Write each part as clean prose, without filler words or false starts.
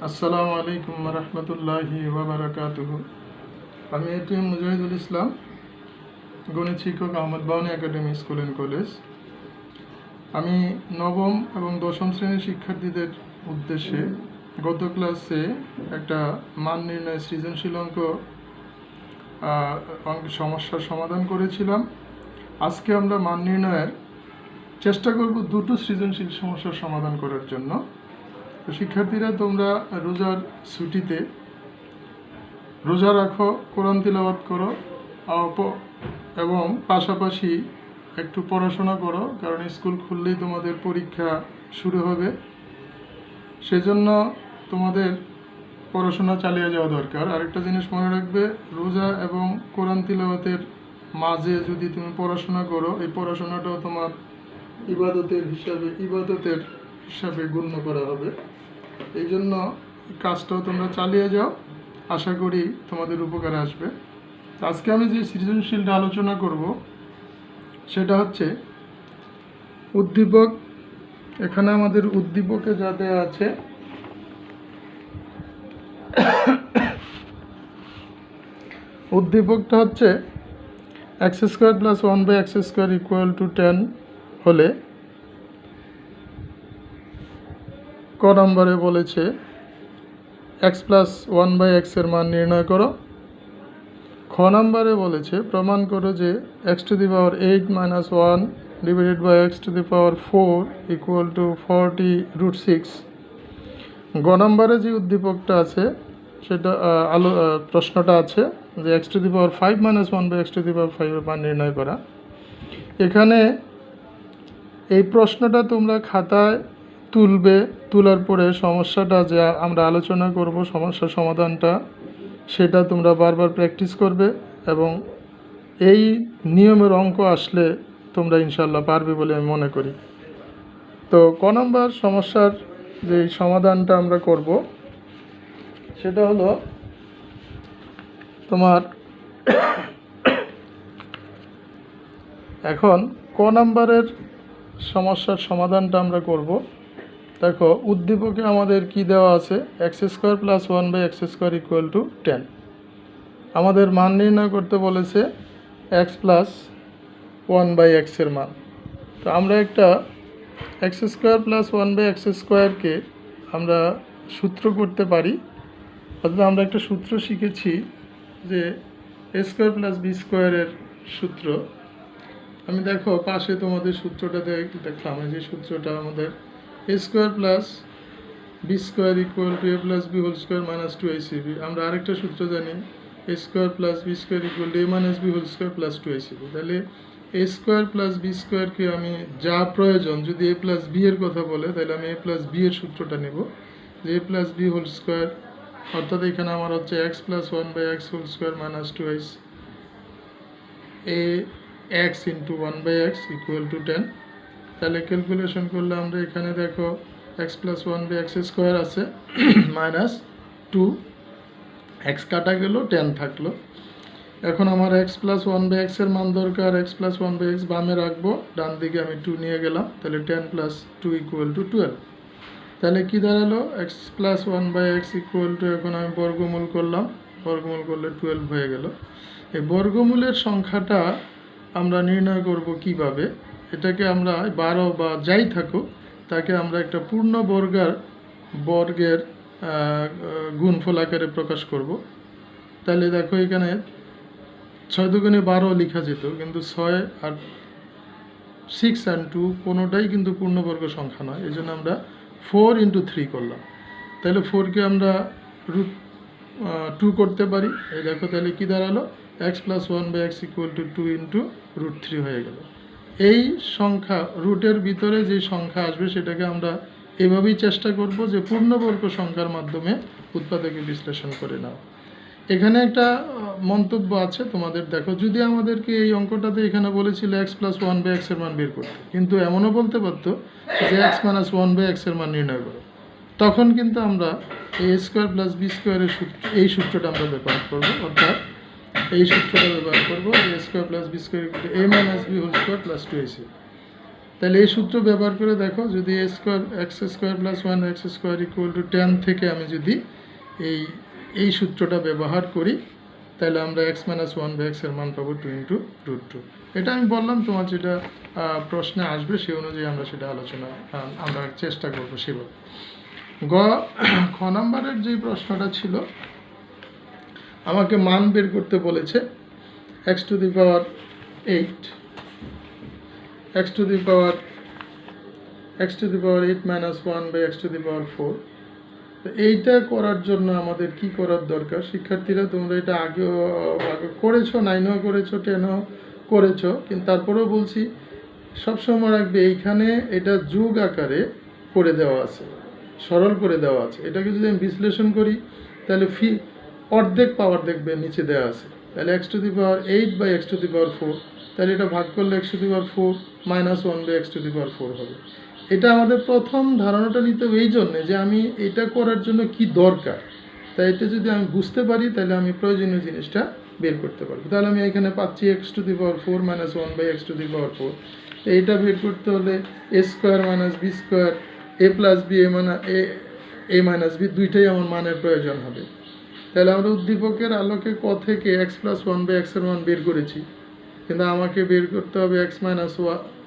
আসসালামু আলাইকুম রহমতুল্লাহি ওয়াবারাকাতুহু। আমি এটিএম মুজাহিদুল ইসলাম, গণিত শিক্ষক, Ahmad Bauni academy school and college. আমি নবম এবং দশম শ্রেণীর শিক্ষার্থীদের উদ্দেশ্যে গত ক্লাসে একটা মান নির্ণয় সৃজনশীল অঙ্ক সমস্যার সমাধান করেছিলাম। আজকে আমরা মান নির্ণয়ের চেষ্টা করব দুটো সৃজনশীল সমস্যার সমাধান করার জন্য। শিক্ষার্থীরা, তোমরা রোজার ছুটিতে রোজা রাখো, কোরআন তিলাওয়াত করো এবং পাশাপাশি একটু পড়াশোনা করো, কারণ স্কুল খুললেই তোমাদের পরীক্ষা শুরু হবে। সেজন্য তোমাদের পড়াশোনা চালিয়ে যাওয়া দরকার। আরেকটা জিনিস মনে রাখবে, রোজা এবং কোরআন তিলাওয়াতের মাঝে যদি তুমি পড়াশোনা করো, এই পড়াশোনাটাও তোমার ইবাদতের হিসাবে গণ্য করা হবে। এই জন্য কাজটাও তোমরা চালিয়ে যাও, আশা করি তোমাদের উপকারে আসবে। আজকে আমি যে সৃজনশীলটা আলোচনা করব সেটা হচ্ছে উদ্দীপক। এখানে আমাদের উদ্দীপকে যা দেওয়া আছে, উদ্দীপকটা হচ্ছে x² + 1/x² = 10 হলে ক নম্বরে বলেছে x + 1/x এর মান নির্ণয় করো। খ নম্বরে বলেছে প্রমাণ করো যে x⁸ - 8 - 1 / x⁴ = 40√6। গ নম্বরে যে উদ্দীপকটা আছে সেটা প্রশ্নটা আছে যে x⁵ - 5 - 1/x⁵ এর মান নির্ণয় করা। এখানে এই প্রশ্নটা তোমরা খাতায় তুলবে, তোলার পরে সমস্যাটা যে আমরা আলোচনা করব, সমস্যার সমাধানটা, সেটা তোমরা বারবার প্র্যাকটিস করবে এবং এই নিয়মের অঙ্ক আসলে তোমরা ইনশাল্লাহ পারবে বলে আমি মনে করি। তো ক নম্বর সমস্যার যে সমাধানটা আমরা করব সেটা হলো তোমার এখন ক নম্বরের সমস্যার সমাধানটা আমরা করব। দেখো, উদ্দীপকে আমাদের কি দেওয়া আছে, x² + 1/x² = 10। আমাদের মান নির্ণয় করতে বলেছে x + 1/x এর মান। তো আমরা একটা x² + 1/x² আমরা সূত্র করতে পারি। অর্থাৎ আমরা একটা সূত্র শিখেছি যে a² + b² এর সূত্র। আমি দেখো পাশে তোমাদের সূত্রটা দেখলাম, যে সূত্রটা আমাদের a² + b² = a + b² - 2ac। আমরা আরেকটা সূত্র জানি, a² + b² = a - b² + 2ac। তাহলে a² + b² আমি যা প্রয়োজন, যদি a + b এর কথা বলে তাহলে আমি a + b এর সূত্রটা নেব, যে a + b², অর্থাৎ এখানে আমার হচ্ছে x + 1/x² - 2ac, x × 1/x = 10। তাহলে ক্যালকুলেশন করলে আমরা এখানে দেখো x + 1/x² আছে -2, x কাটা গেল, 10 থাকলো। এখন আমার x + 1/x এর মান দরকার, x + 1/x বামে রাখবো, ডান দিকে আমি 2 নিয়ে গেলাম, তাহলে 10 + 2 = 12। তাহলে কি দাঁড়ালো, x + 1/x = এখন আমি বর্গমূল করলাম, বর্গমূল করলে 12 হয়ে গেল। এই বর্গমূলের সংখ্যাটা আমরা নির্ণয় করব কিভাবে, এটাকে আমরা 12 বা যাই থাকুক তাকে আমরা একটা পূর্ণ বর্গের গুণফল আকারে প্রকাশ করব। তাহলে দেখো, এখানে 6 × 2 = 12 লেখা যেত, কিন্তু 6 আর 6 আর 2 কোনোটাই কিন্তু পূর্ণবর্গ সংখ্যা নয়। এই জন্য আমরা 4 × 3 করলাম। তাহলে 4কে আমরা √2 করতে পারি। এই দেখো, তাহলে কি দাঁড়ালো, x + 1/x = 2 × √3 হয়ে গেল। এই সংখ্যা রুটের ভিতরে যে সংখ্যা আসবে সেটাকে আমরা এভাবেই চেষ্টা করব যে পূর্ণবর্গ সংখ্যার মাধ্যমে উৎপাদকে বিশ্লেষণ করে নাও। এখানে একটা মন্তব্য আছে তোমাদের, দেখো, যদি আমাদেরকে এই অঙ্কটাতে এখানে বলেছিল x + 1/x এর মান বের করতে, কিন্তু এমনও বলতে পারতো যে x - 1/x এর মান নির্ণয় করো, তখন কিন্তু আমরা a² + b² এর এই সূত্রটা আমরা ব্যবহার করব। অর্থাৎ এই সূত্রটা ব্যবহার করবো, a² + b² = a - b² + 2ac। তাহলে এই সূত্র ব্যবহার করে দেখো, যদি A square x square plus one x square equal to 10 থেকে আমি যদি এই সূত্রটা ব্যবহার করি, তাহলে আমরা এক্স মাইনাস ওয়ান বাই এক্সের মান পাবো 2 ইন্টু রুট টু। এটা আমি বললাম, তোমার যেটা প্রশ্নে আসবে সেই অনুযায়ী আমরা সেটা আমরা চেষ্টা করবো সেভাবে। খ নাম্বারের যে প্রশ্নটা ছিল, আমাকে মান বের করতে বলেছে x to the power 8 x to the power 8 minus 1 by x to the power 4। তো এইটা করার জন্য আমাদের কি করার দরকার? শিক্ষার্থীরা, তোমরা এটা আগে করেছো, 9ও করেছো, 10ও করেছো, কিন্তু তারপরেও বলছি, সবসময় রাখবে এইখানে এটা যোগ আকারে করে দেওয়া আছে, সরল করে দেওয়া আছে। এটাকে যদি আমি বিশ্লেষণ করি, তাহলে অর্ধেক পাওয়ার দেখবে নিচে দেওয়া আছে, তাহলে x to the power 8 by x to the power 4, তাহলে এটা ভাগ করলে x to the power 4 minus 1 by x to the power 4 হবে। এটা আমাদের প্রথম ধারণাটা নিতে হবে এই জন্যে যে আমি এটা করার জন্য কি দরকার, তাই এটা যদি আমি বুঝতে পারি, তাহলে আমি প্রয়োজনীয় জিনিসটা বের করতে পারবো। তাহলে আমি এখানে পাচ্ছি x to the power 4 minus 1 by x to the power 4। এইটা বের করতে হলে a square minus B square a plus B A minus B দুইটাই আমার মানের প্রয়োজন হবে। তাহলে আমরা উদ্দীপকের আলোকে ক থেকে এক্স প্লাস ওয়ান বাই এক্সের মান বের করেছি, কিন্তু আমাকে বের করতে হবে এক্স মাইনাস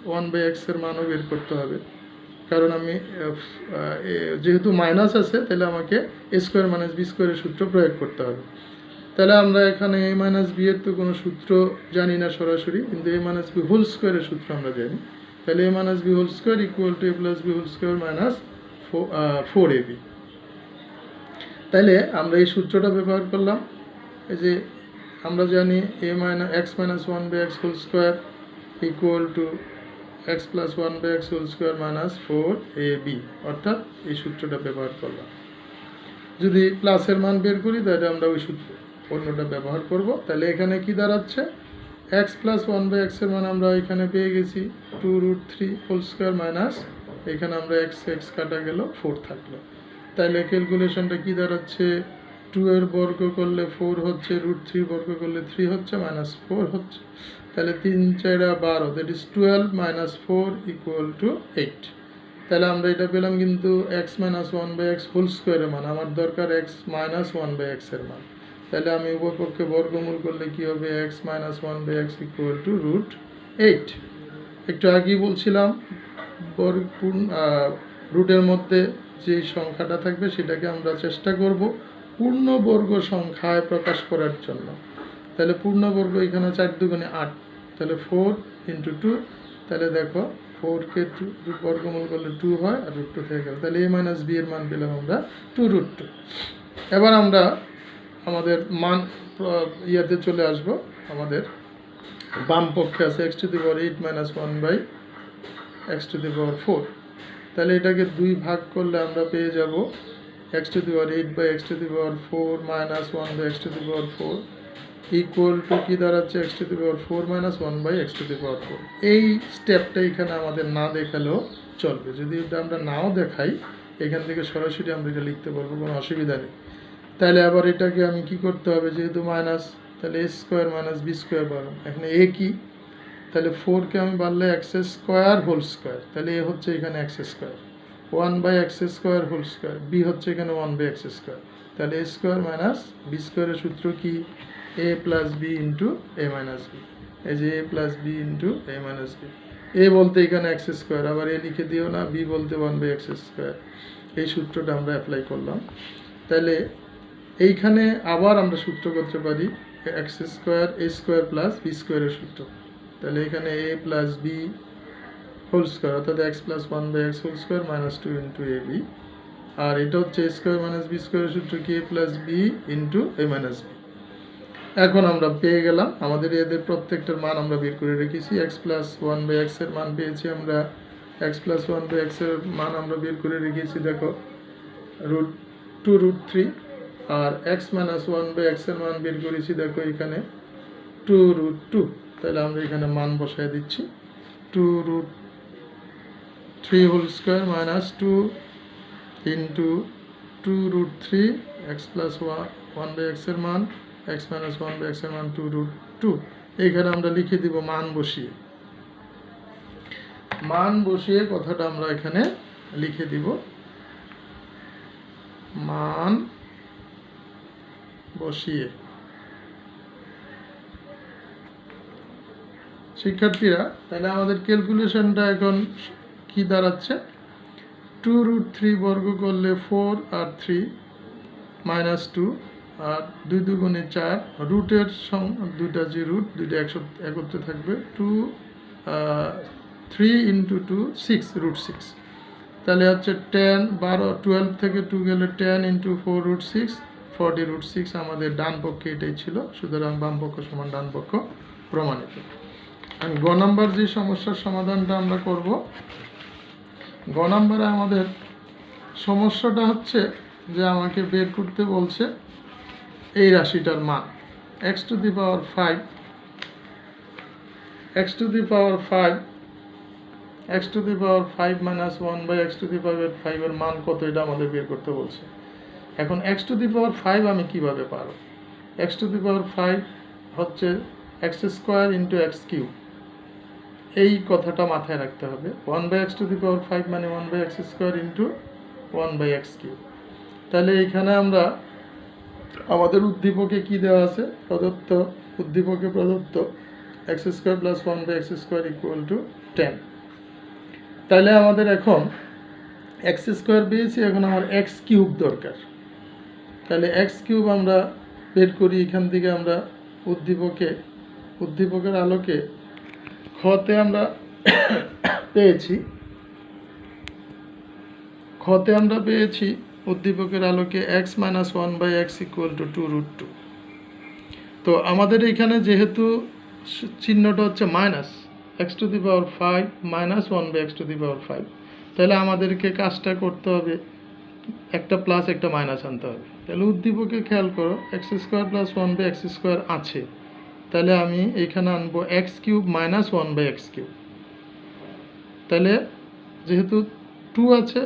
ওয়ান বাই এক্সের মানও বের করতে হবে, কারণ আমি যেহেতু মাইনাস আছে, তাহলে আমাকে এ স্কোয়ার মাইনাস বি স্কোয়ারের সূত্র প্রয়োগ করতে হবে। তাহলে আমরা এখানে এ মাইনাস বি এর তো কোনো সূত্র জানি না সরাসরি, কিন্তু এ মাইনাস বি হোল স্কোয়ারের সূত্র আমরা জানি। তাহলে A minus B whole square equal to A plus B whole square minus 4ab। তাহলে আমরা এই সূত্রটা ব্যবহার করলাম, এই যে আমরা জানি x minus one by x whole square equal to x plus one by x whole square minus 4ab, অর্থাৎ এই সূত্রটা ব্যবহার করলাম। যদি প্লাসের মান বের করি, তাহলে আমরা ওই সূত্র অন্যটা ব্যবহার করব। তাহলে এখানে কি দাঁড়াচ্ছে, এক্স প্লাস ওয়ান বাই এক্সের মান আমরা এখানে পেয়ে গেছি 2√3 হোল স্কোয়ার মাইনাস, এখানে আমরা এক্স কাটা গেল, 4 থাকলো। তাহলে ক্যালকুলেশনটা কি দাঁড়াচ্ছে, 2 এর বর্গ করলে 4 হচ্ছে, √3 বর্গ করলে 3 হচ্ছে, মাইনাস 4 হচ্ছে। তাহলে 3 4 12, that is 12 minus 4 equal to 8। তাহলে আমরা এটা পেলাম কিন্তু x minus one by x whole স্কোয়ারের মান, আমার দরকার এক্স মাইনাস ওয়ান বাই এক্সের মান। তাহলে আমি উভয়পক্ষে বর্গমূল করলে কি হবে, x minus one by x equal to √8। একটু আগেই বলছিলাম, রুটের মধ্যে যে সংখ্যাটা থাকবে সেটাকে আমরা চেষ্টা করব পূর্ণবর্গ সংখ্যায় প্রকাশ করার জন্য। তাহলে পূর্ণবর্গ এখানে 4 দুগুণে 8, তাহলে 4 ইন্টু 2, তাহলে দেখো 4কে বর্গমূল করলে 2 হয়, আর √2 থেকে গেল। তাহলে a মাইনাস বি এর মান পেলাম আমরা 2√2। এবার আমরা আমাদের মান ইয়াতে চলে আসব, আমাদের বাম পক্ষে আছে x to the power 8 minus 1 by x to the power 4। তাহলে এটাকে 2 ভাগ করলে আমরা পেয়ে যাব x to the power 8 by x to the power 4 minus 1 by x to the power 4 equal to কি দাঁড়াচ্ছে, x to the power 4 minus 1 by x to the power 4। এই স্টেপটা এখানে আমাদের না দেখালেও চলবে, যদি এটা আমরা নাও দেখাই, এখান থেকে সরাসরি আমরা এটা লিখতে পারবো, কোনো অসুবিধা নেই। তাহলে আবার এটাকে আমি কি করতে হবে, যেহেতু মাইনাস, তাহলে এ স্কোয়ার মাইনাস বি স্কোয়ার বাড়াম, এখানে এ কি, তাহলে 4কে আমি বাড়লে এক্স স্কোয়ার হোল স্কোয়ার, তাহলে এ হচ্ছে এখানে x square, 1 by x square whole square, b হচ্ছে এখানে 1 বাই এক্স স্কোয়ার। তাহলে এ স্কোয়ার মাইনাস বি স্কোয়ারের সূত্র কি, A plus B into A minus B. এই যে এ plus B into A minus B, এ বলতে এখানে এক্স স্কোয়ার, আবার এ লিখে দিও না, বি বলতে 1 বাই এক্স স্কোয়ার। এই সূত্রটা আমরা অ্যাপ্লাই করলাম। তাহলে এইখানে আবার আমরা সূত্র করতে পারি x square A square plus B স্কোয়ারের সূত্র। তাহলে এখানে A plus B whole square, অর্থাৎ x plus 1 by x whole square minus 2 into A B. আর এটা হচ্ছে এ স্কোয়ার মাইনাস বি স্কোয়ারের সূত্র কি, A plus B into A minus B. এখন আমরা পেয়ে গেলাম, আমাদের এদের প্রত্যেকটার মান আমরা বের করে রেখেছি। এক্স প্লাস 1 বাই এক্সের মান পেয়েছি আমরা, এক্স প্লাস 1 বাই এক্সের মান আমরা বের করে রেখেছি, দেখো √2√3। আর এক্স মাইনাস 1 বাই এক্সের মান বের করেছি, দেখো এখানে 2√2। তাহলে আমরা এখানে মান বসায় দিচ্ছি, 2√3 whole square minus 2 into 2√3 x plus 1 by এক্সের মান, এক্স মাইনাস 1 বাই এক্সের মান 2√2। এইখানে আমরা লিখে দিব মান বসিয়ে, মান বসিয়ে কথাটা আমরা এখানে লিখে দিব, মান বসিয়ে। শিক্ষার্থীরা তাহলে আমাদের ক্যালকুলেশনটা এখন কি দাঁড়াচ্ছে, 2√3 বর্গ করলে 4 আর 3 -2 আর 2 দুগুণে 4, রুটের দুইটা যে রুট দুইটা একত্রে থাকবে, 3 × 2 6 √6। তাহলে হচ্ছে 10 12 12 থেকে 2 গেলে 10 × 4 √6 40 √6। আমাদের ডান পক্ষে এটাই ছিল, সুতরাং বাম পক্ষ সমান ডান পক্ষ প্রমাণিত। আর গ নাম্বার যে সমস্যার সমাধানটা আমরা করব, গ নাম্বারে আমাদের সমস্যাটা হচ্ছে যে আমাকে বের করতে বলছে এই রাশিটার মান x⁵ x⁵ -1/x⁵ এর মান কত, এটা আমাদের বের করতে বলছে। এখন x⁵ আমি কিভাবে পারব, x⁵ হচ্ছে x² × x³ এই কথাটা মাথায় রাখতে হবে। 1/x⁵ মানে 1/x² × 1/x³। তাহলে এইখানে আমরা আমাদের উদ্দীপকে কি দেওয়া আছে, প্রদত্ত উদ্দীপকে প্রদত্ত x² + 1/x² = 10। তাহলে আমাদের এখন x² পেয়েছি, এখন আমার x³ দরকার। তাহলে x³ আমরা বের করি। এখান থেকে আমরা উদ্দীপকের আলোকে খতে আমরা পেয়েছি উদ্দীপকের আলোকে x - 1/x = 2√2। তো আমাদের এখানে যেহেতু চিহ্নটা হচ্ছে মাইনাস, x⁵ - 1/x⁵, তাহলে আমাদেরকে কাজটা করতে হবে, একটা প্লাস একটা মাইনাস আনতে হবে। তাহলে উদ্দীপকে খেয়াল করো, x² + 1/x² আছে, তাহলে আমি এখানে আনবো x³ - 1/x³। তাহলে যেহেতু 2 আছে,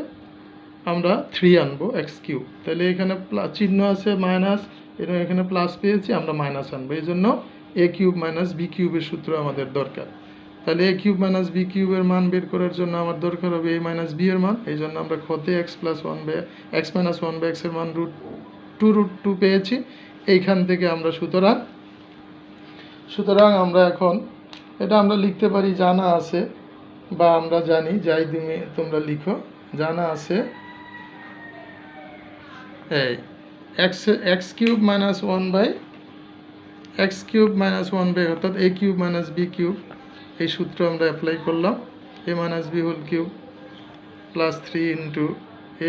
আমরা 3 আনবো x³। তাহলে এখানে চিহ্ন আছে মাইনাস, এখানে প্লাস পেয়েছি, আমরা মাইনাস আনবো। এই জন্য a³ - b³ এর সূত্র আমাদের দরকার। তাহলে a³ - b³ এর মান বের করার জন্য আমার দরকার হবে a - b এর মান। এই জন্য আমরা খতে x - 1/x এর মান √2 পেয়েছি। এইখান থেকে আমরা সুতরাং আমরা এখন এটা আমরা লিখতে পারি, জানা আছে বা আমরা জানি, যাই তোমরা লিখো, জানা আছে এই x³ - 1/x³ - 1/, অর্থাৎ a³ - b³ এই সূত্র আমরা অ্যাপ্লাই করলাম। a - b whole cube plus 3 ×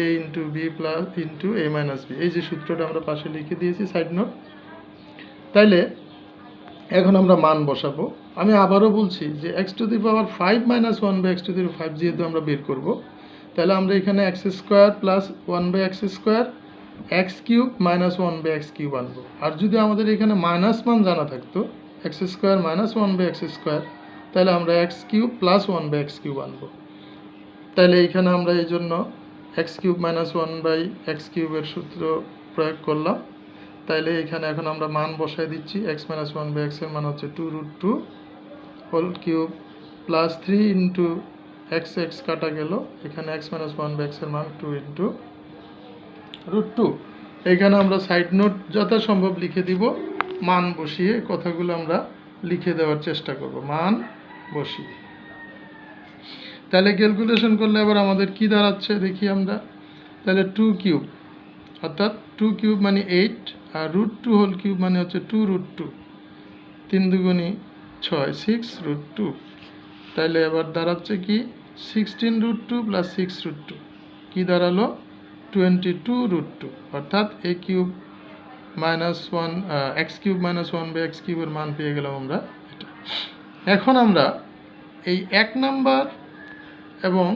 a × b plus × a - b, এই যে সূত্রটা আমরা পাশে লিখে দিয়েছি সাইড নোট। তাইলে এখন আমরা মান বসাবো। আমি আবারও বলছি যে x⁵ - 1/x⁵ যেহেতু আমরা বের করব, তাহলে আমরা এখানে x² + 1/x², x³ - 1/x³ আনবো। আর যদি আমাদের এখানে মাইনাস মান জানা থাকতো, x² - 1/x², তাহলে আমরা x³ + 1/x³ আনবো। তাহলে এখানে আমরা এই জন্য x³ - 1/x³ এর সূত্র প্রয়োগ করলাম। তাইলে এখানে এখন আমরা মান বসায় দিচ্ছি, x - 1/x এর মান হচ্ছে 2√2 হোল কিউব প্লাস 3 × x কাটা গেল, এখানে x - 1/x এর মান 2 × √2। এখানে আমরা সাইড নোট যথাসম্ভব লিখে দিব, মান বসিয়ে কথাগুলো আমরা লিখে দেওয়ার চেষ্টা করব, মান বসিয়ে। তাহলে ক্যালকুলেশন করলে আবার আমাদের কি দাঁড়াচ্ছে দেখি আমরা। তাহলে 2³ অর্থাৎ 2³ মানে 8 আর √2 হোল কিউব মানে হচ্ছে 2√2, 3 দুগুণে 6 6√2। তাহলে এবার দাঁড়াচ্ছে কি 16√2 + 6√2 কি দাঁড়ালো 22√2, অর্থাৎ a³ - 1 x³ - 1/x³ এর মান পেয়ে গেলাম আমরা এটা। এখন আমরা এই 1 নাম্বার এবং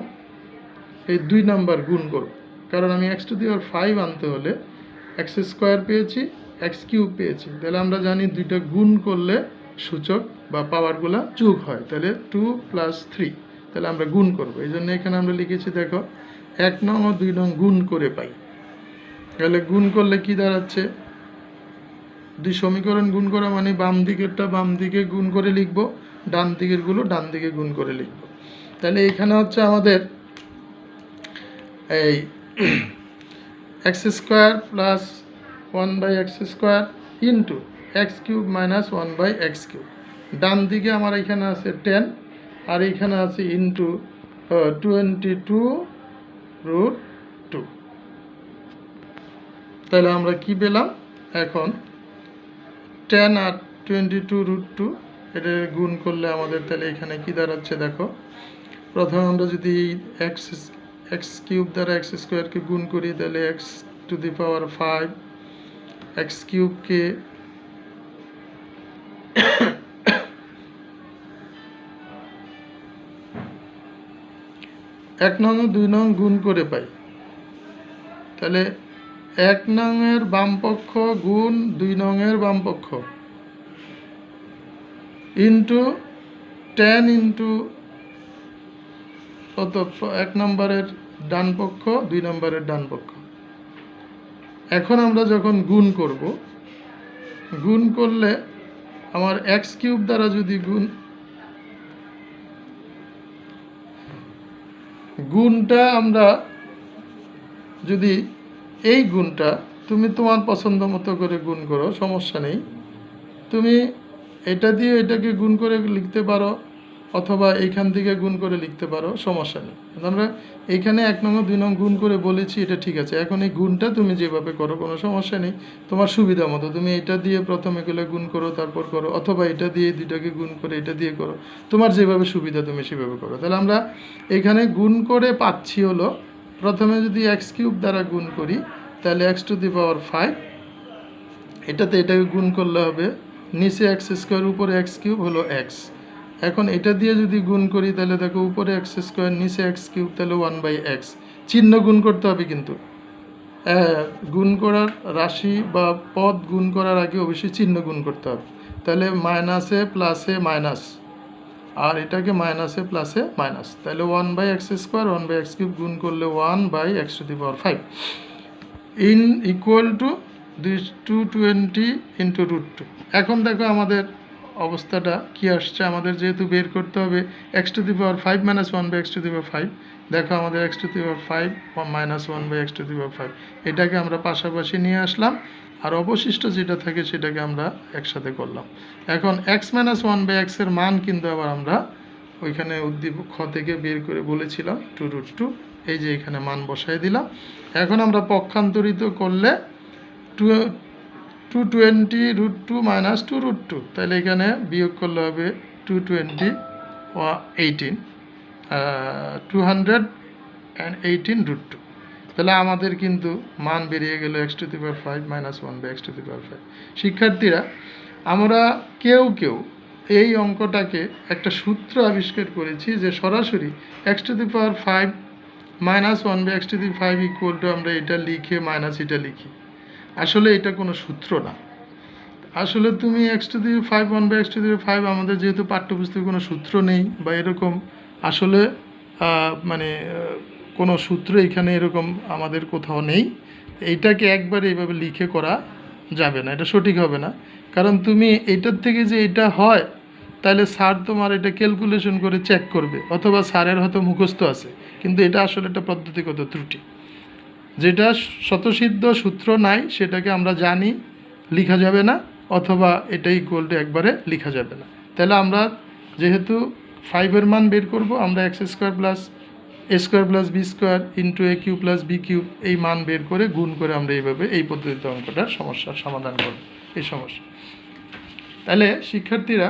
এই 2 নাম্বার গুণ করব, কারণ আমি x⁵ আনতে হলে x² পেয়েছি, x³ পেয়েছি। তাহলে আমরা জানি দুইটা গুণ করলে সূচক বা পাওয়ারগুলা যোগ হয়, তাহলে 2 + 3, তাহলে আমরা গুণ করব। এই জন্য এখানে আমরা লিখেছি, দেখো 1 নং ও 2 নং গুণ করে পাই। তাহলে গুণ করলে কি দাঁড়াচ্ছে, দুই সমীকরণ গুণ করা মানে বাম দিকেরটা বাম দিকে গুণ করে লিখব, ডান দিকের গুলো ডান দিকে গুণ করে লিখব। তাহলে এখানে হচ্ছে আমাদের এই x square plus 1/x² into x³ minus 1/x³। ডান দিকে আমার এখানে আছে 10 আর এখানে আছে ইন্টু 22√2। তাহলে আমরা কি পেলাম এখন 10 আর 22√2 এটা গুণ করলে আমাদের তাহলে এখানে কি দাঁড়াচ্ছে দেখো। প্রথমে আমরা যদি x³ দ্বারা x² কে গুণ করি তাহলে x⁵ x³ কে এক নং ও 2 নং গুণ করে পাই। তাহলে 1 নং এর বাম পক্ষ গুণ 2 নং এর বাম পক্ষ ইন্টু 10 ইন্টু কত 1 নম্বরের ডান পক্ষ 2 নম্বরের ডান পক্ষ। এখন আমরা যখন গুণ করব, গুণ করলে আমার x³ দ্বারা যদি গুণটা আমরা যদি এই গুণটা তুমি তোমার পছন্দ মতো করে গুণ করো, সমস্যা নেই। তুমি এটা দিয়ে এটাকে গুণ করে লিখতে পারো অথবা এইখান থেকে গুণ করে লিখতে পারো, সমস্যা নেই। আমরা এইখানে 1 নং 2 নং গুণ করে বলেছি, এটা ঠিক আছে। এখন এই গুণটা তুমি যেভাবে করো কোনো সমস্যা নেই, তোমার সুবিধা মতো তুমি এটা দিয়ে প্রথমে গেলে গুণ করো তারপর করো, অথবা এটা দিয়ে দুটাকে গুণ করে এটা দিয়ে করো, তোমার যেভাবে সুবিধা তুমি সেভাবে করো। তাহলে আমরা এখানে গুণ করে পাচ্ছি হলো, প্রথমে যদি x³ দ্বারা গুণ করি তাহলে x⁵, এটাতে এটাকে গুণ করলে হবে নিচে x² উপরে x³ হলো x। এখন এটা দিয়ে যদি গুণ করি তাহলে দেখো উপরে x² নিচে x³ তাহলে 1/x। চিহ্ন গুণ করতে হবে, কিন্তু গুণ করার রাশি বা পদ গুণ করার আগে অবশ্যই চিহ্ন গুণ করতে হবে। তাহলে মাইনাসে প্লাসে মাইনাস, আর এটাকে মাইনাসে প্লাসে মাইনাস, তাহলে 1/x² 1/x³ গুণ করলে 1/x⁵ in equal to 220 into √2। এখন দেখো আমাদের অবস্থাটা কি আসছে। আমাদের যেহেতু বের করতে হবে x⁵ মাইনাস 1/x⁵, দেখো আমাদের x⁵ মাইনাস 1/x⁵, এটাকে আমরা পাশাপাশি নিয়ে আসলাম, আর অবশিষ্ট যেটা থাকে সেটাকে আমরা একসাথে করলাম। এখন x মাইনাস 1/x এর মান কিন্তু আবার আমরা ওইখানে উদ্দীপক খ থেকে বের করে বলেছিলাম 2√2, এই যে এখানে মান বসাই দিলাম। এখন আমরা পক্ষান্তরিত করলে 220√2 মাইনাস 2√2, তাহলে এখানে বিয়োগ করলে হবে 218√2। তাহলে আমাদের কিন্তু মান বেরিয়ে গেল x⁵ মাইনাস 1/x⁵। শিক্ষার্থীরা, আমরা কেউ এই অঙ্কটাকে একটা সূত্র আবিষ্কার করেছি যে সরাসরি x⁵ minus 1/x⁵ equal to আমরা এটা লিখে মাইনাস এটা লিখি। আসলে এটা কোনো সূত্র না। আসলে তুমি x⁵ 1/x⁵, আমাদের যেহেতু পাঠ্যপুস্তকে কোনো সূত্র নেই বা এরকম আসলে মানে কোনো সূত্র এখানে এরকম আমাদের কোথাও নেই, এইটাকে একবারে এইভাবে লিখে করা যাবে না, এটা সঠিক হবে না। কারণ তুমি এটার থেকে যে এটা হয় তাহলে স্যার তোমার এটা ক্যালকুলেশন করে চেক করবে, অথবা স্যারের হয়তো মুখস্থ আছে, কিন্তু এটা আসলে একটা পদ্ধতিগত ত্রুটি। যেটা স্বতঃসিদ্ধ সূত্র নাই সেটাকে আমরা জানি লেখা যাবে না, অথবা এটা ইকুয়াল টু একবারে লেখা যাবে না। তাহলে আমরা যেহেতু 5 এর মান বের করব, আমরা x² plus a² plus b² into a³ plus b³ এই মান বের করে গুণ করে আমরা এইভাবে এই পদ্ধতিতে অঙ্কটার সমস্যার সমাধান করব এই সমস্যা। তাহলে শিক্ষার্থীরা,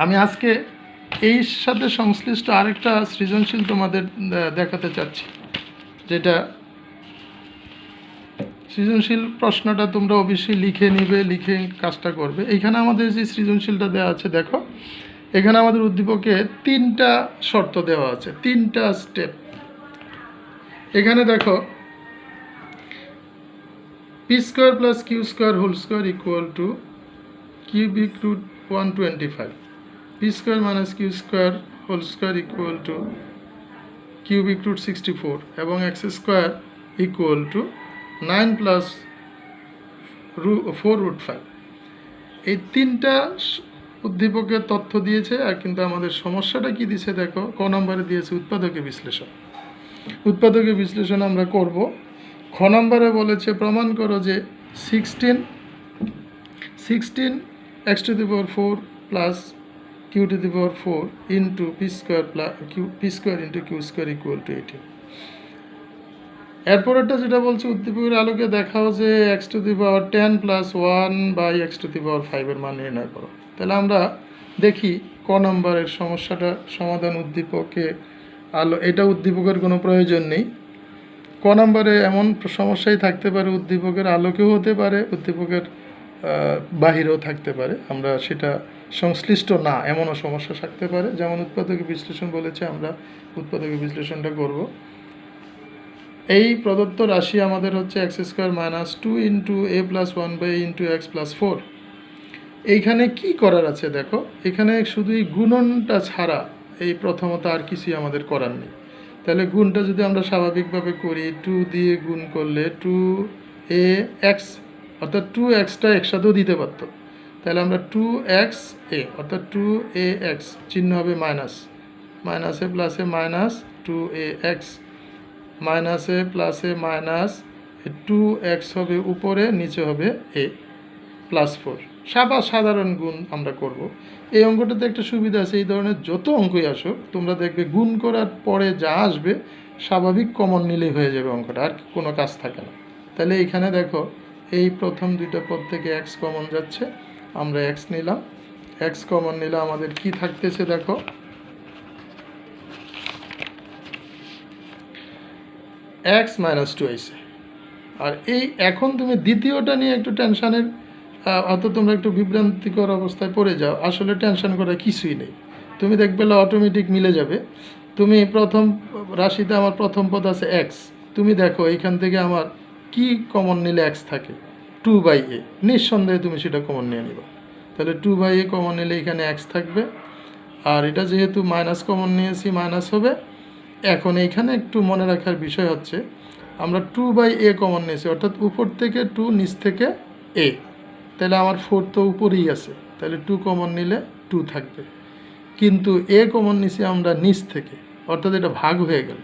আমি আজকে এই সাথে সংশ্লিষ্ট আরেকটা সৃজনশীল তোমাদের দেখাতে চাচ্ছি, যেটা সৃজনশীল প্রশ্নটা তোমরা অবশ্যই লিখে নিবে, লিখে কাজটা করবে। এইখানে আমাদের যে সৃজনশীলটা দেওয়া আছে দেখো, এখানে আমাদের উদ্দীপকে 3টা শর্ত দেওয়া আছে, 3টা স্টেপ। এখানে দেখো p² plus q² whole square equal to cubic root 125, p² minus q² whole square equal to cubic root 64, এবং x² ইকুয়াল টু 9 প্লাস 4√5। এই 3টা উদ্দীপকের তথ্য দিয়েছে, আর কিন্তু আমাদের সমস্যাটা কি দিয়েছে দেখো, ক নম্বরে দিয়েছে উৎপাদকের বিশ্লেষণ। উৎপাদকের বিশ্লেষণ আমরা করব। খ নম্বরে বলেছে প্রমাণ করো যে 16 x to the power 4 plus q to the power 4 into p square plus p square into q square equal to 18। এরপরেরটা যেটা বলছে উদ্দীপকের আলোকে দেখাও যে x to the power 10 plus 1 by x to the power 5 এর মান নির্ণয় করো। তাহলে আমরা দেখি ক নম্বরের সমস্যাটা সমাধান উদ্দীপকে আলো, এটা উদ্দীপকের কোনো প্রয়োজন নেই। ক নম্বরে এমন সমস্যাই থাকতে পারে উদ্দীপকের আলোকেও হতে পারে, উদ্দীপকের বাহিরেও থাকতে পারে, আমরা সেটা সংশ্লিষ্ট না এমনও সমস্যা থাকতে পারে। যেমন উৎপাদকের বিশ্লেষণ বলেছে, আমরা উৎপাদকের বিশ্লেষণটা করব। এই প্রদত্ত রাশি আমাদের হচ্ছে x square minus 2 into a plus 1 by into x plus 4। এইখানে কি করার আছে দেখো, এখানে শুধুই গুণনটা ছাড়া এই প্রথমত আর কিছুই আমাদের করার নেই। তাহলে গুণটা যদি আমরা স্বাভাবিকভাবে করি, 2 দিয়ে গুণ করলে 2ax অর্থাৎ 2xটা একসাথেও দিতে পারত। তাহলে আমরা 2xa অর্থাৎ 2ax চিহ্ন হবে মাইনাস, মাইনাসে প্লাসে মাইনাস 2ax, মাইনাসে প্লাসে মাইনাস 2x হবে উপরে, নিচে হবে a প্লাস 4। সাধারণ গুণ আমরা করব। এই অঙ্কটাতে একটা সুবিধা আছে, এই ধরনের যত অঙ্কই আসুক তোমরা দেখবে গুণ করার পরে যা আসবে স্বাভাবিক কমন নিলেই হয়ে যাবে অঙ্কটা, আর কোনো কাজ থাকে না। তাহলে এইখানে দেখো এই প্রথম দুইটা পদ থেকে x কমন যাচ্ছে, আমরা x নিলাম। x কমন নিলে আমাদের কি থাকতেছে দেখো, x মাইনাস 2 আইসে। আর এই এখন তুমি দ্বিতীয়টা নিয়ে একটু টেনশানের, হয়তো তোমরা একটু বিভ্রান্তিকর অবস্থায় পড়ে যাও। আসলে টেনশন করার কিছুই নেই, তুমি দেখবে অটোমেটিক মিলে যাবে। তুমি প্রথম রাশিতে আমার প্রথম পদ আছে x, তুমি দেখো এইখান থেকে আমার কি কমন নিলে x থাকে, 2/a, নিঃসন্দেহে তুমি সেটা কমন নিয়ে নিবা। তাহলে 2/a কমন নিলে এখানে x থাকবে, আর এটা যেহেতু মাইনাস কমন নিয়েছি মাইনাস হবে। এখন এইখানে একটু মনে রাখার বিষয় হচ্ছে আমরা 2/a কমন নিয়েছি, অর্থাৎ উপর থেকে 2 নিচ থেকে a, তাহলে আমার 4 তো উপরেই আছে, তাহলে 2 কমন নিলে 2 থাকবে। কিন্তু a কমন নিছি আমরা নিচ থেকে, অর্থাৎ এটা ভাগ হয়ে গেল।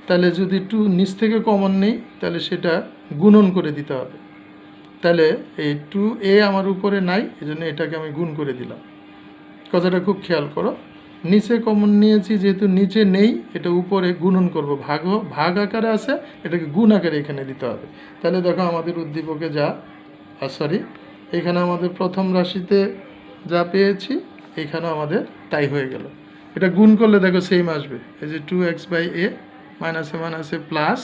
তাহলে যদি 2 নিচ থেকে কমন নেই তাহলে সেটা গুণন করে দিতে হবে। তাহলে এই 2a আমার উপরে নাই, এই জন্য এটাকে আমি গুণ করে দিলাম। কথাটা খুব খেয়াল করো, নিচে কমন নিয়েছি যেহেতু নিচে নেই, এটা উপরে গুণন করব, ভাগ আকারে আছে, এটাকে গুণ আকারে এখানে দিতে হবে। তাহলে দেখো আমাদের উদ্দীপকে যা এখানে আমাদের প্রথম রাশিতে যা পেয়েছি এখানে আমাদের তাই হয়ে গেল। এটা গুণ করলে দেখো সেম আসবে, এই যে 2x/a মাইনাসে মাইনাসে প্লাস,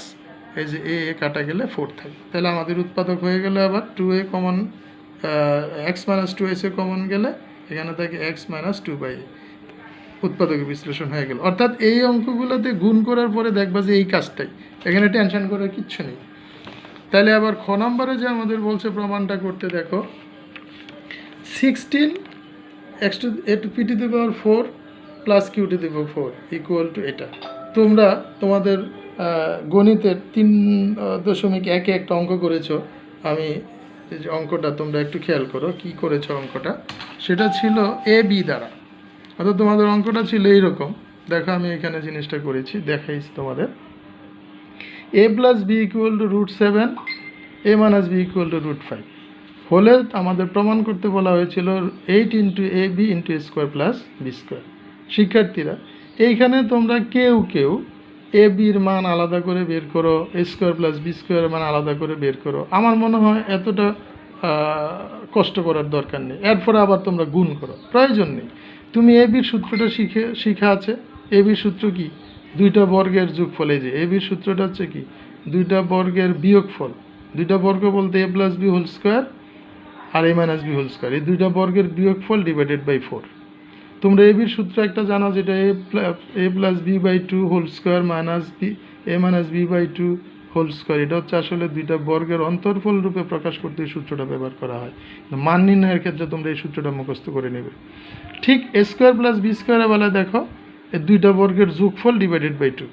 এই যে a কাটা গেলে 4 থাকে। তাহলে আমাদের উৎপাদক হয়ে গেল আবার 2a common, x minus 2a common গেলে এখানে থাকে x মাইনাস 2/a, উৎপাদকের বিশ্লেষণ হয়ে গেল। অর্থাৎ এই অঙ্কগুলোতে গুণ করার পরে দেখবা যে এই কাজটাই, এখানে টেনশন করার কিচ্ছু নেই। তাহলে আবার খ নম্বরে যে আমাদের বলছে প্রমাণটা করতে, দেখো 16 x to p to the power 4 plus q to the power 4 equal to এটা। তোমরা তোমাদের গণিতের 3.1 একটা অঙ্ক করেছো, আমি এই যে অঙ্কটা তোমরা একটু খেয়াল করো কি করেছো অঙ্কটা, সেটা ছিল a b দ্বারা, অর্থাৎ তোমাদের অঙ্কটা ছিল এইরকম। দেখো আমি এখানে জিনিসটা করেছি, দেখাইছি তোমাদের। a plus b equal to √7, a minus b equal to √5 হলে আমাদের প্রমাণ করতে বলা হয়েছিল 8 into A b into a square plus B square. শিক্ষার্থীরা এইখানে তোমরা কেউ এ বির মান আলাদা করে বের করো, এ স্কোয়ার প্লাস বি স্কোয়ারের মান আলাদা করে বের করো। আমার মনে হয় এতটা কষ্ট করার দরকার নেই। এরপরে আবার তোমরা গুণ করো, প্রয়োজন নেই। তুমি এ বির সূত্রটা শিখা আছে। এ বির সূত্র কি? দুইটা বর্গের যোগফল। এই যে এ বির সূত্রটা হচ্ছে কি? দুইটা বর্গের বিয়োগফল। দুইটা বর্গ বলতে এ প্লাস বি হোল স্কোয়ার আর এ মাইনাস বি হোল স্কোয়ার, এই দুইটা বর্গের বিয়োগফল ডিভাইডেড বাই 4। তোমরা এ বির সূত্র একটা জানো, যেটা A plus B by 2 whole square minus B A minus B by 2 whole square. এটা হচ্ছে আসলে দুইটা বর্গের অন্তর্ফল রূপে প্রকাশ করতে এই সূত্রটা ব্যবহার করা হয়। মান নির্ণয়ের ক্ষেত্রে তোমরা এই সূত্রটা মুখস্থ করে নেবে। ঠিক এ স্কোয়ার প্লাস বি স্কোয়ারের বেলায় দেখো এই দুইটা বর্গের যোগফল ডিভাইডেড বাই 2।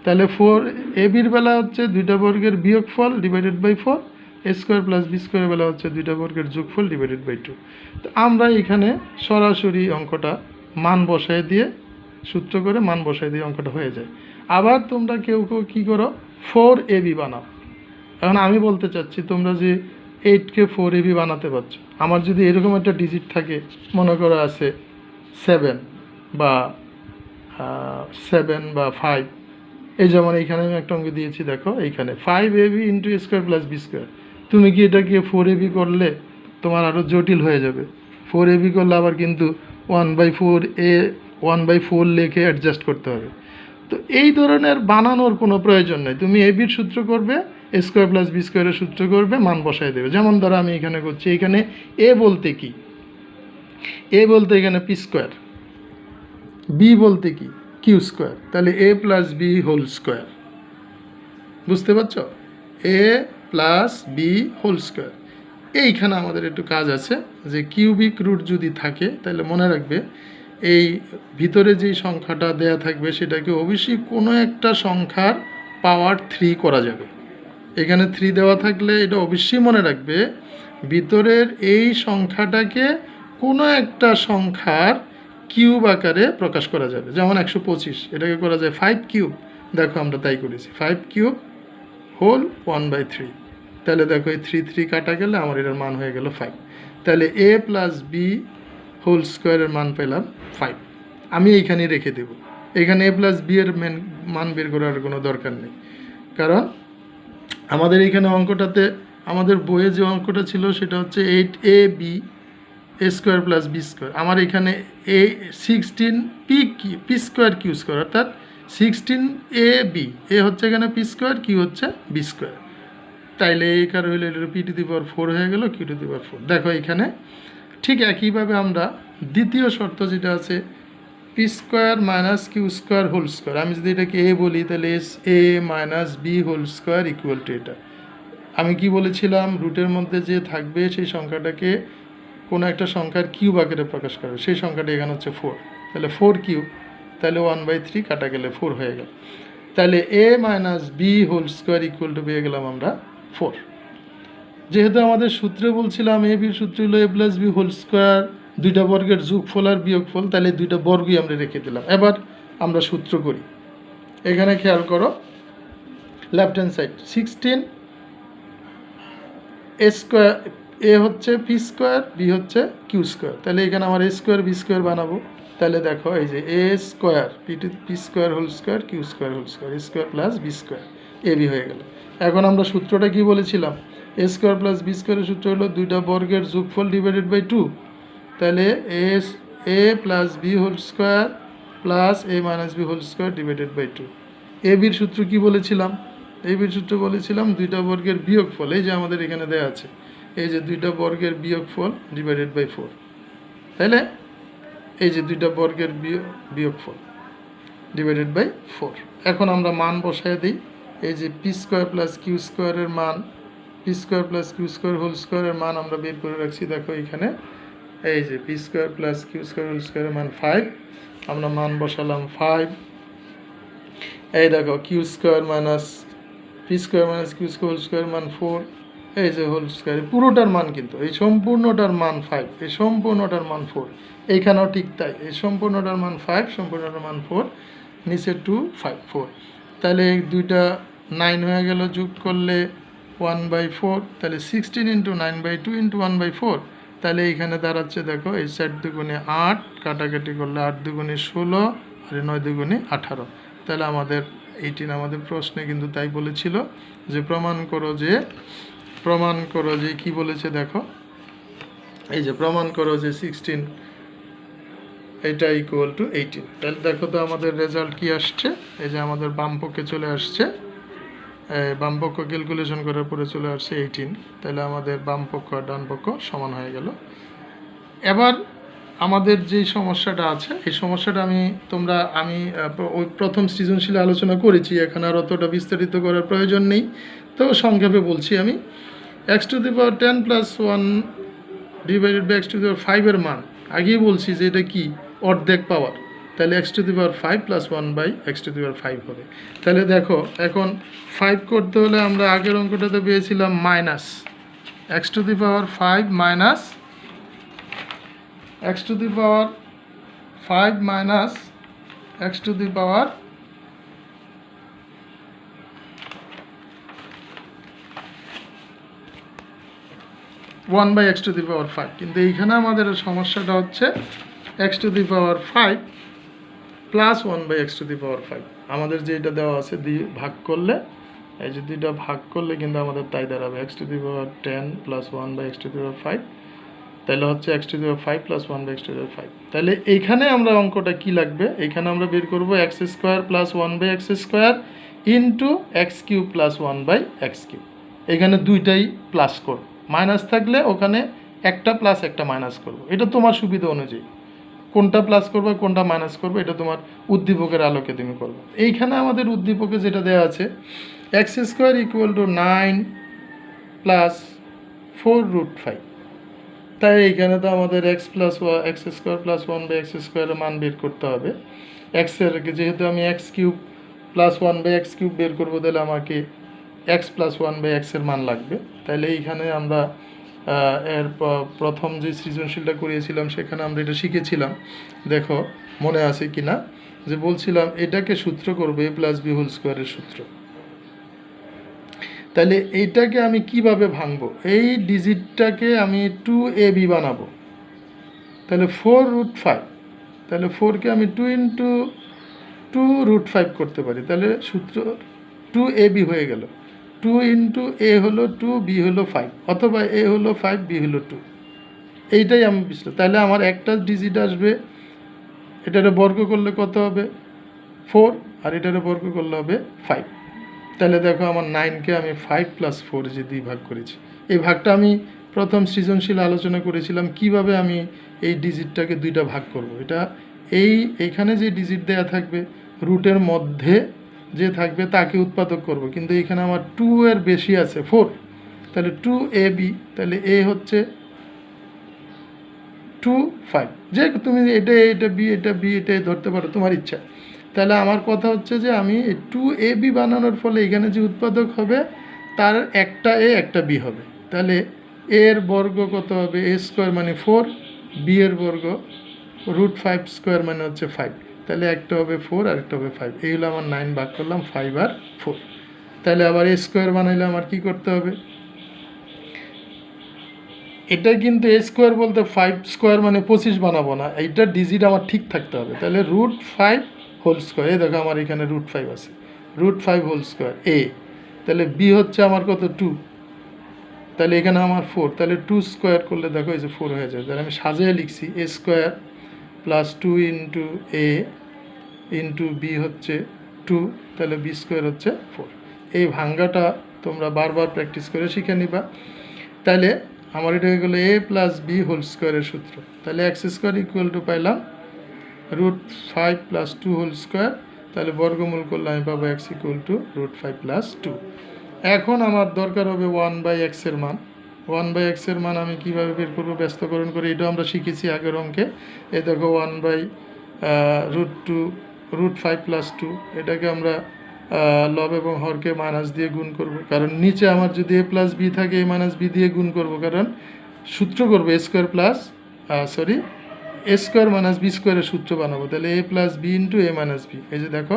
তাহলে 4 এ বির বেলা হচ্ছে দুইটা বর্গের বিয়োগফল divided by 4, a square plus B স্কোয়ারের বেলা হচ্ছে দুইটা বর্গের যোগফল ডিভাইডেড বাই 2। তো আমরা এখানে সরাসরি অঙ্কটা মান বসায় দিয়ে সূত্র করে মান বসায় দিয়ে অঙ্কটা হয়ে যায়। আবার তোমরা কেউ কেউ কী করো, 4ab বানাও। এখন আমি বলতে চাচ্ছি তোমরা যে 8কে 4ab বানাতে পারছো, আমার যদি এরকম একটা ডিজিট থাকে, মনে করো আছে 7 বা 5, এই যেমন এইখানে আমি একটা অঙ্ক দিয়েছি, দেখো এইখানে 5ab into a square plus B square. তুমি কি এটাকে 4ab করলে তোমার আরও জটিল হয়ে যাবে। 4ab করলে আবার কিন্তু 1/4 লিখে অ্যাডজাস্ট করতে হবে। তো এই ধরনের বানানোর কোনো প্রয়োজন নেই, তুমি এবির সূত্র করবে, এ স্কোয়ার প্লাস বি স্কোয়ারের সূত্র করবে, মান বসায় দেবে। যেমন ধরো আমি এখানে করছি, এখানে এ বলতে কি, এ বলতে এখানে পি স্কোয়ার, বি বলতে কি কিউ স্কোয়ার, তাহলে A plus B whole square. বুঝতে পারছো, এ প্লাস বি হোল স্কোয়ার। এইখানে আমাদের একটু কাজ আছে, যে কিউবিক রুট যদি থাকে তাহলে মনে রাখবে এই ভিতরে যেই সংখ্যাটা দেয়া থাকবে সেটাকে অবশ্যই কোনো একটা সংখ্যার পাওয়ার 3 করা যাবে। এখানে 3 দেওয়া থাকলে এটা অবশ্যই মনে রাখবে ভিতরের এই সংখ্যাটাকে কোনো একটা সংখ্যার কিউব আকারে প্রকাশ করা যাবে। যেমন 125, এটাকে করা যায় 5 কিউব। দেখো আমরা তাই করেছি, 5 কিউব হোল 1/3। তাহলে দেখো এই 3 কাটা গেলে আমার এটার মান হয়ে গেল 5। তাহলে এ প্লাস বি হোল স্কোয়ারের মান পেলাম 5। আমি এইখানে রেখে দেব, এখানে এ প্লাস বি এর মান বের করার কোনো দরকার নেই, কারণ আমাদের এইখানে অঙ্কটাতে আমাদের বইয়ে যে অঙ্কটা ছিল সেটা হচ্ছে 8ab এ স্কোয়ার প্লাস বি স্কোয়ার। আমার এখানে এ 16 পি স্কোয়ার কিউ স্কোয়ার, অর্থাৎ 16ab, এ হচ্ছে এখানে পি স্কোয়ার, কিউ হচ্ছে বি স্কোয়ার। তাইলে এই কারণে হইলে এটা পি টু দি পাওয়ার 4 হয়ে গেল, কিউ টু দি পাওয়ার 4। দেখো এখানে ঠিক একইভাবে আমরা দ্বিতীয় শর্ত যেটা আছে P square minus Q square whole square, আমি যদি এটাকে এ বলি তাহলে A minus B whole square equal to এটা। আমি কি বলেছিলাম, রুটের মধ্যে যে থাকবে সেই সংখ্যাটাকে কোনো একটা সংখ্যার কিউব আকারে প্রকাশ করবে, সেই সংখ্যাটা এখানে হচ্ছে 4। তাহলে 4 কিউব, তাহলে 1/3 কাটা গেলে 4 হয়ে গেল। তাহলে A minus B whole square equal to পেয়ে গেলাম আমরা 4। যেহেতু আমাদের সূত্রে বলছিলাম এ বির সূত্র হলো এ প্লাস বি হোল স্কোয়ার, দুইটা বর্গের যোগফল আর বিয়োগফল, তাহলে দুইটা বর্গই আমরা রেখে দিলাম। এবার আমরা সূত্র করি, এখানে খেয়াল করো লেফট হ্যান্ড সাইড 16 এ স্কোয়ার, এ হচ্ছে পি স্কোয়ার, বি হচ্ছে কিউ স্কোয়ার, তাহলে এখানে আমার এ স্কোয়ার বি স্কোয়ার বানাবো। তাহলে দেখো এই যে A square P square whole square Q square whole square, A square plus B square, A B হয়ে গেল। এখন আমরা সূত্রটা কি বলেছিলাম, এ স্কোয়ার প্লাস বি স্কোয়ারের সূত্র হলো দুইটা বর্গের যোগফল ডিভাইডেড বাই 2। তাহলে A plus B whole square plus A minus B whole square divided by 2। A বির সূত্র কি বলেছিলাম, এ বির সূত্র বলেছিলাম দুইটা বর্গের বিয়োগফল, এই যে আমাদের এখানে দেওয়া আছে, এই যে দুইটা বর্গের বিয়োগফল ডিভাইডেড বাই 4। তাহলে এই যে দুইটা বর্গের বিয়োগফল ডিভাইডেড বাই 4। এখন আমরা মান বসায় দিই, এই যে পি স্কোয়ার প্লাস কিউ স্কোয়ারের মান, p square plus q square whole স্কোয়ারের মান আমরা বের করে রাখছি। দেখো এখানে এই যে p square plus q square whole স্কোয়ারের মান 5, আমরা মান বসালাম 5। এই দেখো q square minus p square minus Q square whole স্কোয়ারের মান 4, এই যে হোল স্কোয়ার পুরোটার মান কিন্তু এই সম্পূর্ণটার মান 5, এই সম্পূর্ণটার মান 4, এইখানেও ঠিক তাই, এই সম্পূর্ণটার মান 5, সম্পূর্ণটার মান 4, নিচে 2 5 4। তাহলে এই দুইটা 9 হয়ে গেল, যোগ করলে 1/4, তাহলে 16 ইন্টু 9/2 ইন্টু 1/4। তাহলে এইখানে দাঁড়াচ্ছে দেখো এই 4 দুগুণে 8, কাটাকাটি করলে 8 দুগুণে 16 আর 9 দুগুণে 18। তাহলে আমাদের 18 আমাদের প্রশ্নে কিন্তু তাই বলেছিল যে প্রমাণ করো যে কি বলেছে, দেখো এই যে প্রমাণ করো যে 16 এটা ইকুয়াল টু 18। তাহলে দেখো তো আমাদের রেজাল্ট কি আসছে, এই যে আমাদের বাম পক্ষে চলে আসছে, বাম পক্ষ ক্যালকুলেশন করার পরে চলে আসছে 18। তাহলে আমাদের বাম পক্ষ আর ডান পক্ষ সমান হয়ে গেল। এবার আমাদের যে সমস্যাটা আছে এই সমস্যাটা আমি ওই প্রথম সৃজনশীলে আলোচনা করেছি, এখানে আর অতটা বিস্তারিত করার প্রয়োজন নেই। তো সংক্ষেপে বলছি আমি, x to the power 10 plus 1 divided by x to the power 5 এর মান আগেই বলছি যে এটা কি অর্ধেক পাওয়ার, তাহলে x to the power 5 plus 1 by x to the power 5 হবে। তাহলে দেখো এখন 5 করতে হলে আমরা আগের অঙ্কটাতে পেয়েছিলাম minus x to the power 5 minus x to the power 5 minus x to the power 1 by x to the power 5, কিন্তু এইখানে আমাদের সমস্যাটা হচ্ছে x to the power 5 plus 1 by x to the power 5 আমাদের যেটা দেওয়া আছে ভাগ করলে, এই যে দুইটা ভাগ করলে কিন্তু আমাদের তাই দাঁড়াবে x to the power 10 plus 1 by x to the power 5, তাহলে হচ্ছে x to the power 5 plus 1 by x to the power 5। তাহলে এইখানে আমরা অঙ্কটা কি লাগবে, এইখানে আমরা বের করবো x square plus 1 by x square into x cube plus 1 by x cube. এখানে দুইটাই প্লাস করব, মাইনাস থাকলে ওখানে একটা প্লাস একটা মাইনাস করব, এটা তোমার সুবিধা অনুযায়ী কোনটা প্লাস করবে কোনটা মাইনাস করবে এটা তোমার উদ্দীপকের আলোকে তুমি করবে। এইখানে আমাদের উদ্দীপকে যেটা দেওয়া আছে x square equal to 9 plus 4√5, তাই এইখানে তো আমাদের x square plus 1 by x স্কোয়ারের মান বের করতে হবে। এক্সের যেহেতু আমি x cube plus 1 by x cube বের করবো, তাহলে আমাকে এক্স প্লাস 1 বাই এক্সের মান লাগবে। তাহলে এইখানে আমরা এর প্রথম যে সৃজনশীলটা করিয়েছিলাম সেখানে আমরা এটা শিখেছিলাম, দেখো মনে আছে কি না, যে বলছিলাম এটাকে সূত্র করবো এ প্লাস বি হোল স্কোয়ারের সূত্র। তাহলে এইটাকে আমি কিভাবে ভাঙবো, এই ডিজিটটাকে আমি 2ab বানাবো, তাহলে 4√5, তাহলে 4কে আমি 2 ইন্টু 2√5 করতে পারি, তাহলে সূত্র 2ab হয়ে গেল। 2 ইন্টু এ হলো 2, বি হলো 5, অথবা এ হলো 5, বি হলো 2, এইটাই আমি বুঝলাম। তাহলে আমার একটা ডিজিট আসবে, এটারে বর্গ করলে কত হবে 4, আর এটারে বর্গ করলে হবে 5। তাহলে দেখো আমার 9কে আমি 5 প্লাস 4 যে 2 ভাগ করেছি, এই ভাগটা আমি প্রথম সৃজনশীল আলোচনা করেছিলাম কিভাবে আমি এই ডিজিটটাকে দুইটা ভাগ করব। এটা এইখানে যে ডিজিট দেয়া থাকবে রুটের মধ্যে যে থাকবে তাকে উৎপাদক করব, কিন্তু এখানে আমার 2 এর বেশি আছে 4, তাহলে 2ab, তাহলে এ হচ্ছে 2 5, যে তুমি এটা বি এটাই ধরতে পারো তোমার ইচ্ছা। তাহলে আমার কথা হচ্ছে যে আমি 2ab বানানোর ফলে এখানে যে উৎপাদক হবে তার একটা এ একটা বি হবে, তাহলে এর বর্গ কত হবে এ স্কোয়ার মানে 4, বি এর বর্গ √5 স্কোয়ার মানে হচ্ছে 5, তাহলে একটা হবে 4 আর একটা হবে 5, এই হলো আমার 9 ভাগ করলাম 5 আর 4। তাহলে আবার এ স্কোয়ার বানাইলে আমার কি করতে হবে, এটা কিন্তু এ স্কোয়ার বলতে 5 স্কোয়ার মানে 25 বানাবো না, এইটা ডিজিট আমার ঠিক থাকতে হবে। তাহলে √5 হোল স্কোয়ার, এই দেখো আমার এখানে √5 আছে, √5 হোল স্কোয়ার এ, তাহলে বি হচ্ছে আমার কত 2, তাহলে এখানে আমার 4, তাহলে 2 স্কোয়ার করলে দেখো এই যে 4 হয়ে যায়। তাহলে আমি সাজিয়ে লিখছি এ স্কোয়ার প্লাস 2 ইন্টু এ ইন্টু বি হচ্ছে 2, তাহলে বি স্কোয়ার হচ্ছে 4। এই ভাঙ্গাটা তোমরা বারবার প্র্যাকটিস করে শিখে নিবা। তাহলে আমার এটা হয়ে গেলো এ প্লাস বি হোল স্কোয়ারের সূত্র। তাহলে এক্স স্কোয়ার ইকুয়াল টু পাইলাম √5 প্লাস 2 হোল স্কোয়ার, তাহলে বর্গমূল করলে আমি পাবো এক্স ইকুয়াল টু √5 প্লাস 2। এখন আমার দরকার হবে 1 বাই এক্সের মান। 1 বাই এক্সের মান আমি কীভাবে বের করবো, ব্যস্তকরণ করে, এটাও আমরা শিখেছি আগের অঙ্কে। এই দেখো 1 বাই √5 প্লাস 2, এটাকে আমরা লব এবং হরকে মাইনাস দিয়ে গুণ করব, কারণ নিচে আমার যদি এ প্লাস বি থাকে এ মাইনাস বি দিয়ে গুণ করব, কারণ সূত্র করবো এ স্কোয়ার প্লাস এ স্কোয়ার মাইনাস বি স্কোয়ারের সূত্র বানাবো। তাহলে A plus B into A minus B, এই যে দেখো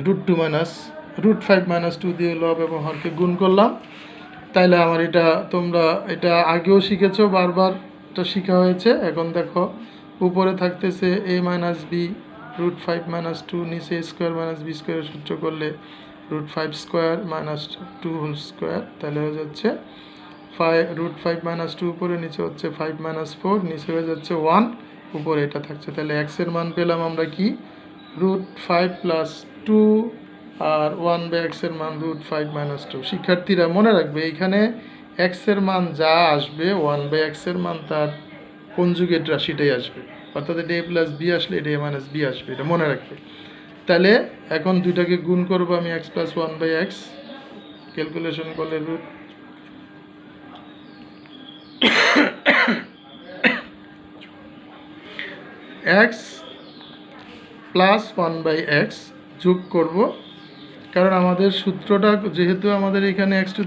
√2 মাইনাস √5 মাইনাস 2 দিয়ে লব এবং হরকে গুণ করলাম। তাইলে আমার এটা তোমরা এটা আগেও শিখেছো, বারবার এটা শেখা হয়েছে। এখন দেখো উপরে থাকতেছে এ মাইনাস বি √5 মাইনাস 2, নিচে স্কোয়ার মাইনাস বি স্কোয়ারের সূত্র করলে √5 স্কোয়ার মাইনাস 2 হোল স্কোয়ার, তাহলে হয়ে যাচ্ছে √5 মাইনাস 2 উপরে, নিচে হচ্ছে 5 মাইনাস 4, নিচে হয়ে যাচ্ছে 1, উপরে এটা থাকছে। তাহলে এক্সের মান পেলাম আমরা কি √5 প্লাস 2 আর 1 বাই এক্সের মান √5 মাইনাস 2। শিক্ষার্থীরা মনে রাখবে এইখানে এক্সের মান যা আসবে 1 বাই এক্সের মান তার কনজুগেট রাশিটাই আসবে, অর্থাৎ এটা এ প্লাস বি আসলে এটা এ মাইনাস বি আসবে, এটা মনে রাখবে। তাহলে এখন দুইটাকে গুণ করবো আমি x plus 1 by x, calculation করলে এক্স প্লাস 1/x যোগ করব, কারণ আমাদের সূত্রটা যেহেতু আমাদের এখানে x⁵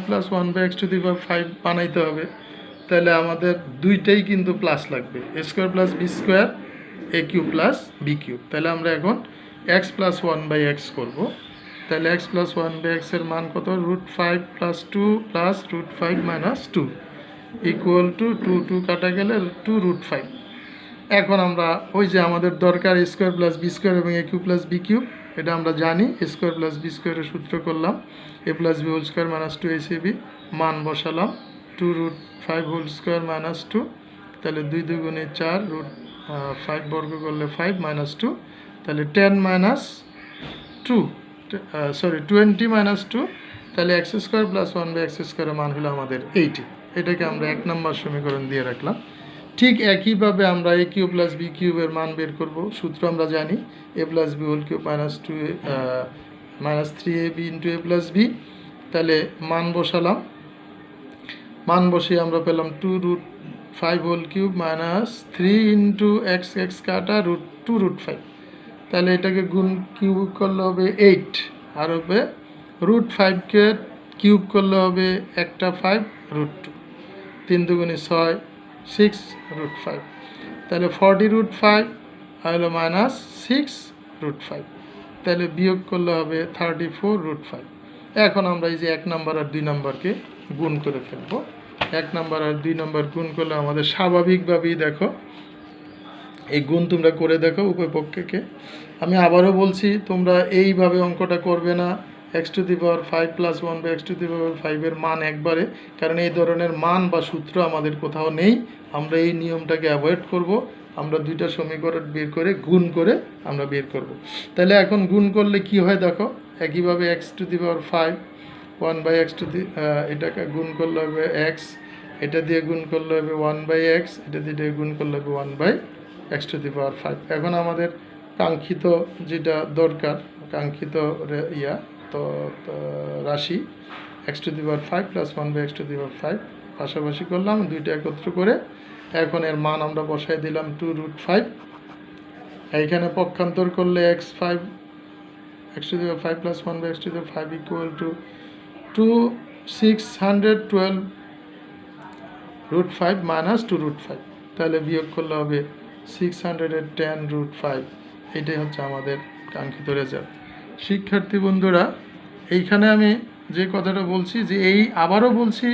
প্লাস 1/x⁵ বানাইতে হবে, তাহলে আমাদের দুইটাই কিন্তু প্লাস লাগবে, a² plus b² a³ plus b³। তাহলে আমরা এখন x প্লাস 1/x করব। তাহলে x প্লাস 1/x এর মান কত? √5 plus 2 plus √5 minus 2 equal to 2 কাটা গেলে 2√5। এখন আমরা ওই যে আমাদের দরকার a² প্লাস b² এবং a³ প্লাস b³ এটা আমরা জানি, a² প্লাস b² এর সূত্র করলাম a plus b whole square minus 2ac মান বসালাম 2√5 মাইনাস 2, তাহলে 2 2 4 √5 বর্গ করলে 5 মাইনাস 2, তাহলে 10 মাইনাস 2 20 মাইনাস 2, তাহলে x² প্লাস 1/x² এর মান হলো আমাদের 80। এটাকে আমরা 1 নম্বর সমীকরণ দিয়ে রাখলাম। ঠিক একইভাবে আমরা a³ প্লাস b³ এর মান বের করব। সূত্র আমরা জানি a plus b whole cube minus 3ab into a plus b। তাহলে মান বসালাম, মান বসিয়ে আমরা পেলাম 2√5 whole cube minus 3 into x কাটা √2√5। তাহলে এটাকে গুণ কিউব করলে হবে 8, আর হবে √5কে কিউব করলে হবে একটা 5 √2, 3 2 6 6√5। তাহলে 40√5 আর হলো মাইনাস 6√5, তাহলে বিয়োগ করলে হবে 34√5। এখন আমরা এই যে 1 নম্বর আর 2 নম্বরকে গুণ করে ফেলবো। 1 নম্বর আর 2 নম্বর গুণ করলে আমাদের স্বাভাবিকভাবেই দেখো এই গুণ তোমরা করে দেখো উভয় পক্ষকে। আমি আবারও বলছি, তোমরা এইভাবে অঙ্কটা করবে না x⁵ প্লাস 1/x⁵ এর মান একবারে, কারণ এই ধরনের মান বা সূত্র আমাদের কোথাও নেই। আমরা এই নিয়মটাকে অ্যাভয়েড করব। আমরা দুইটা সমীকরণ বের করে গুণ করে আমরা বের করব। তাহলে এখন গুণ করলে কি হয় দেখো, একইভাবে x⁵ 1/x এটাকে গুণ করলে হবে x, এটা দিয়ে গুণ করলে হবে 1/x, এটা দিয়ে গুণ করলে হবে 1/x⁵। এখন আমাদের কাঙ্ক্ষিত যেটা দরকার, কাঙ্ক্ষিত তো রাশি x⁵ প্লাস 1/x⁵ পাশাপাশি করলাম, দুইটা একত্র করে এখন এর মান আমরা বসাই দিলাম 2√5। এইখানে পক্ষান্তর করলে x⁵ plus 1/x⁵ equal to 612√5 minus 2√5। তাহলে বিয়োগ করলে হবে 610√5। এটাই হচ্ছে আমাদের কাঙ্ক্ষিত রেজাল্ট। শিক্ষার্থী বন্ধুরা, এইখানে আমি যে কথাটা বলছি যে আবারও বলছি